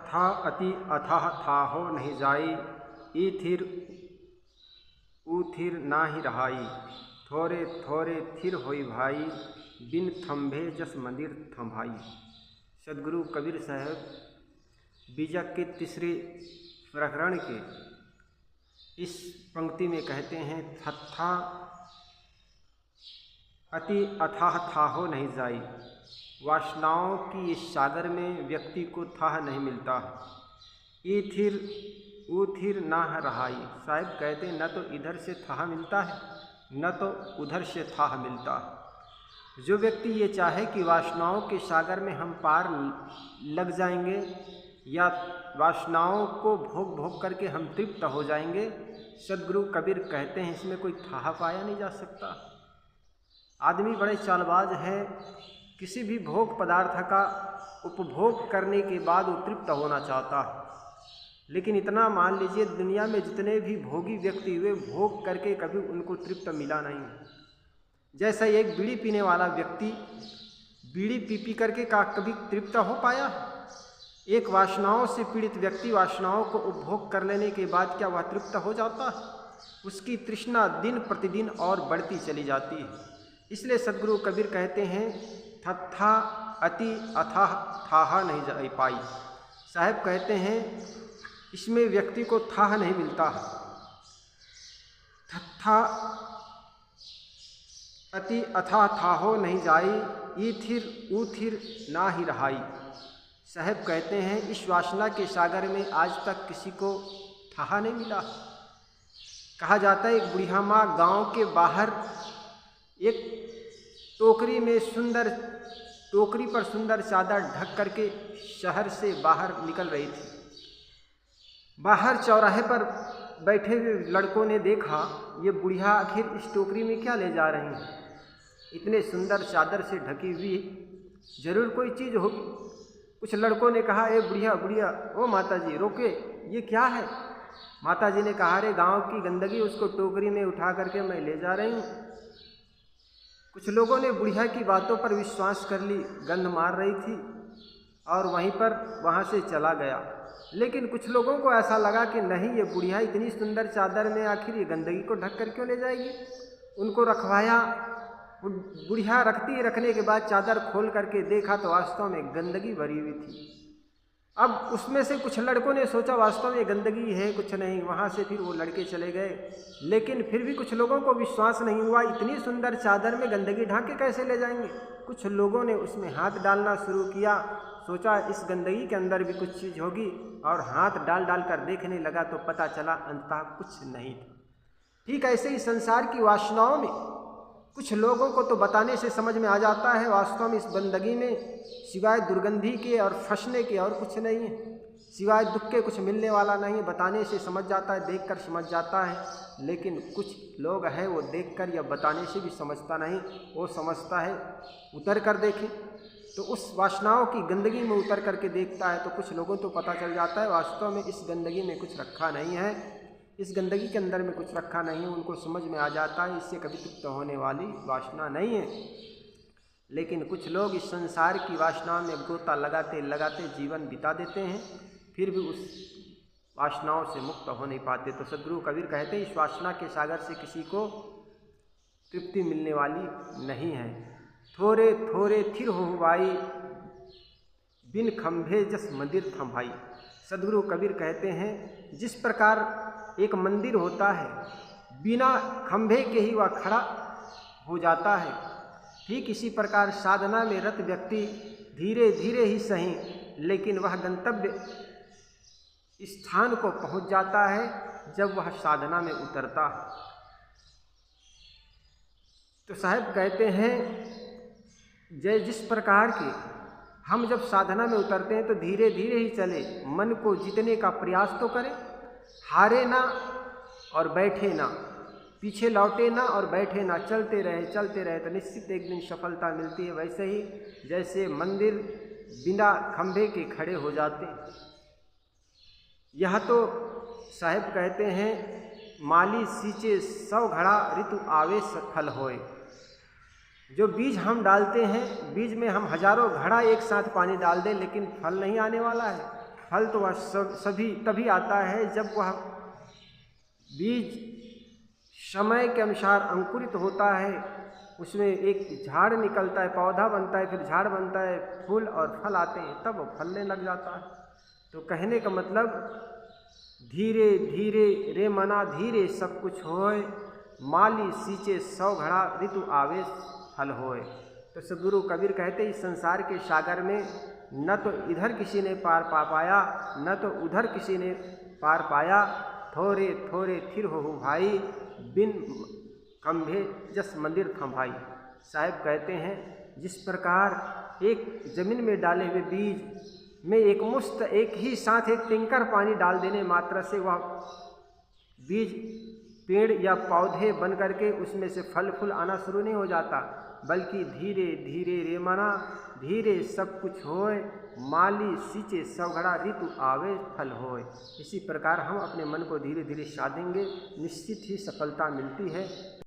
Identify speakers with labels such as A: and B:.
A: थत्था अति अथाह थाहो नहीं जाई, ईथिर ऊथिर ना ही रहाई। थोरे थोरे थिर होई भाई, बिन थंभे जस मंदिर थंभाई। सदगुरु कबीर साहब बीजक के तीसरे प्रकरण के इस पंक्ति में कहते हैं, थत्था अति अथाह थाहो नहीं जाई। वासनाओं की इस सागर में व्यक्ति को थाह नहीं मिलता। ईथिर ऊथिर ना रहाई। साहिब कहते न तो इधर से थाह मिलता है न तो उधर से थाह मिलता है। जो व्यक्ति ये चाहे कि वासनाओं के सागर में हम पार लग जाएंगे या वासनाओं को भोग भोग करके हम तृप्त हो जाएंगे, सदगुरु कबीर कहते हैं इसमें कोई थाह पाया नहीं जा सकता। आदमी बड़े चालबाज है, किसी भी भोग पदार्थ का उपभोग करने के बाद वो तृप्त होना चाहता है, लेकिन इतना मान लीजिए दुनिया में जितने भी भोगी व्यक्ति हुए, भोग करके कभी उनको तृप्त मिला नहीं। जैसा एक बीड़ी पीने वाला व्यक्ति बीड़ी पी पी करके कभी तृप्त हो पाया? एक वासनाओं से पीड़ित व्यक्ति वासनाओं को उपभोग कर लेने के बाद क्या वह तृप्त हो जाता है? उसकी तृष्णा दिन प्रतिदिन और बढ़ती चली जाती है। इसलिए सदगुरु कबीर कहते हैं, थत्था अति अथाह थाह नहीं जा पाई। साहब कहते हैं इसमें व्यक्ति को थाह नहीं मिलता है। थत्था अति अथाह थाहो नहीं जाई, ईथिर ऊथिर ना ही रहाई। साहब कहते हैं इस वासना के सागर में आज तक किसी को थाह नहीं मिला। कहा जाता है एक बुढ़िया माँ गांव के बाहर एक टोकरी में टोकरी पर सुंदर चादर ढक करके शहर से बाहर निकल रही थी। बाहर चौराहे पर बैठे हुए लड़कों ने देखा, ये बुढ़िया आखिर इस टोकरी में क्या ले जा रही हैं? इतने सुंदर चादर से ढकी हुई, जरूर कोई चीज़ होगी। कुछ लड़कों ने कहा, ए बुढ़िया बुढ़िया, ओ माता जी रोके, ये क्या है? माता जी ने कहा, अरे गांव की गंदगी, उसको टोकरी में उठा करके मैं ले जा रही हूँ। कुछ लोगों ने बुढ़िया की बातों पर विश्वास कर ली, गंध मार रही थी और वहाँ से चला गया। लेकिन कुछ लोगों को ऐसा लगा कि नहीं, ये बुढ़िया इतनी सुंदर चादर में आखिर ये गंदगी को ढक कर क्यों ले जाएगी। उनको रखवाया। बुढ़िया रखने के बाद चादर खोल करके देखा तो वास्तव में गंदगी भरी हुई थी। अब उसमें से कुछ लड़कों ने सोचा वास्तव में गंदगी है, कुछ नहीं। वहाँ से फिर वो लड़के चले गए, लेकिन फिर भी कुछ लोगों को विश्वास नहीं हुआ, इतनी सुंदर चादर में गंदगी ढांक के कैसे ले जाएंगे। कुछ लोगों ने उसमें हाथ डालना शुरू किया, सोचा इस गंदगी के अंदर भी कुछ चीज़ होगी, और हाथ डाल कर देखने लगा तो पता चला अंततः कुछ नहीं था। ठीक ऐसे ही संसार की वासनाओं में कुछ लोगों को तो बताने से समझ में आ जाता है, वास्तव में इस गंदगी में सिवाय दुर्गंधी के और फंसने के और कुछ नहीं है, सिवाय दुख के कुछ मिलने वाला नहीं है। बताने से समझ जाता है, देखकर समझ जाता है। लेकिन कुछ लोग हैं वो देखकर या बताने से भी समझता नहीं, वो समझता है उतर कर देखें तो उस वासनाओं की गंदगी में उतर करके देखता है तो कुछ लोगों तो पता चल जाता है वास्तव में इस गंदगी में कुछ रखा नहीं है, इस गंदगी के अंदर में कुछ रखा नहीं है। उनको समझ में आ जाता है इससे कभी तृप्त होने वाली वासना नहीं है। लेकिन कुछ लोग इस संसार की वासना में गोता लगाते लगाते जीवन बिता देते हैं, फिर भी उस वासनाओं से मुक्त हो नहीं पाते। तो सदगुरु कबीर कहते हैं इस वासना के सागर से किसी को तृप्ति मिलने वाली नहीं है। थोरे थोरे थिर हो भाई, बिन खंभे जस मंदिर थंभाई। सदगुरु कबीर कहते हैं जिस प्रकार एक मंदिर होता है, बिना खंभे के ही वह खड़ा हो जाता है, ठीक इसी प्रकार साधना में रत व्यक्ति धीरे धीरे ही सही, लेकिन वह गंतव्य स्थान को पहुंच जाता है जब वह साधना में उतरता है। तो साहब कहते हैं जिस प्रकार के हम जब साधना में उतरते हैं तो धीरे धीरे ही चले, मन को जीतने का प्रयास तो करें, हारे ना और बैठे ना, पीछे लौटे ना और बैठे ना, चलते रहे तो निश्चित एक दिन सफलता मिलती है। वैसे ही जैसे मंदिर बिना खंभे के खड़े हो जाते हैं। यह तो साहब कहते हैं माली सींचे 100 घड़ा ऋतु आवे फल होए। जो बीज हम डालते हैं, बीज में हम हजारों घड़ा एक साथ पानी डाल दें लेकिन फल नहीं आने वाला है। फल तो वह सभी तभी आता है जब वह बीज समय के अनुसार अंकुरित होता है, उसमें एक झाड़ निकलता है, पौधा बनता है, फिर झाड़ बनता है, फूल और फल आते हैं, तब वो फलने लग जाता है। तो कहने का मतलब धीरे धीरे रे मना धीरे सब कुछ होए, माली सींचे 100 घड़ा ऋतु आवे फल होए। तो सदगुरु कबीर कहते इस संसार के सागर में न तो इधर किसी ने पार पा पाया, न तो उधर किसी ने पार पाया, थोरे थोरे थिर हो भाई, बिन खंभे जस मंदिर था भाई। साहब कहते हैं जिस प्रकार एक जमीन में डाले हुए बीज में एक मुश्त एक ही साथ एक टिंकर पानी डाल देने मात्र से वह बीज पेड़ या पौधे बन करके उसमें से फल फूल आना शुरू नहीं हो जाता, बल्कि धीरे धीरे रे मना धीरे सब कुछ होए, माली सींचे 100 घड़ा ऋतु आवे फल होए। इसी प्रकार हम अपने मन को धीरे धीरे साधेंगे, निश्चित ही सफलता मिलती है।